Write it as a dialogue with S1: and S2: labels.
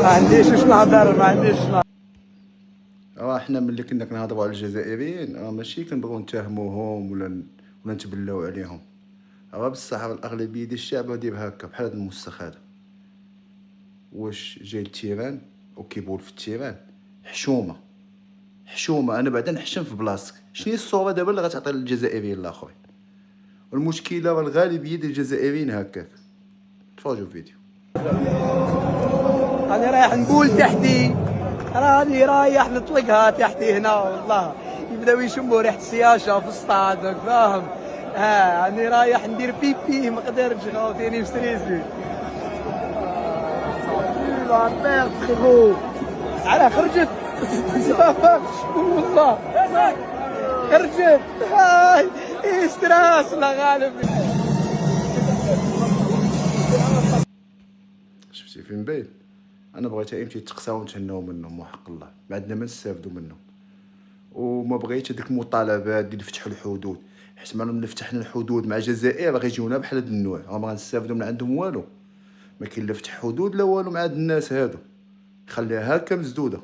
S1: ما عنديش واش نهضر، ما عنديش.
S2: حنا ملي كنا كنهضروا على الجزائريين ماشي كنبغيو نتهموهم ولا نتبلاو عليهم، بصح الاغلبيه ديال الشعب داير هكا بحال هذا الموسخ هذا. واش جاي التيران وكيبول في التيران حشومه حشومه. انا بعدا نحشم في بلاصتك. شنو هي الصوره دابا اللي غتعطي للجزائريين الاخرين؟ والمشكله الغالبيه ديال الجزائريين هكاك. تفرجوا الفيديو.
S1: راني رايح نقول تحتي، راني رايح نطلقها تحتي هنا والله. يبداو يشموا ريحه السياشه في الصاد، فاهم؟ راني رايح ندير بيبي ما قدرتش، غاوتيني مستريسي. لا ميرد فريغو، على خرجت والله خرجت. هاي استراس لا غالب.
S2: شفتي فين باين؟ انا بغيت امتي يتقساو ونتهناو منهم وحق الله، ما عندنا ما نستافدوا منهم. وما بغيتش هذيك المطالبات ديال فتح الحدود، حيت ملي فتحنا الحدود مع الجزائر غيجيونا بحال هاد النوع، ما غنستافدوا من عندهم والو. ما كاين لا فتح حدود لا والو مع هاد الناس هادو. خليها هكا مسدوده.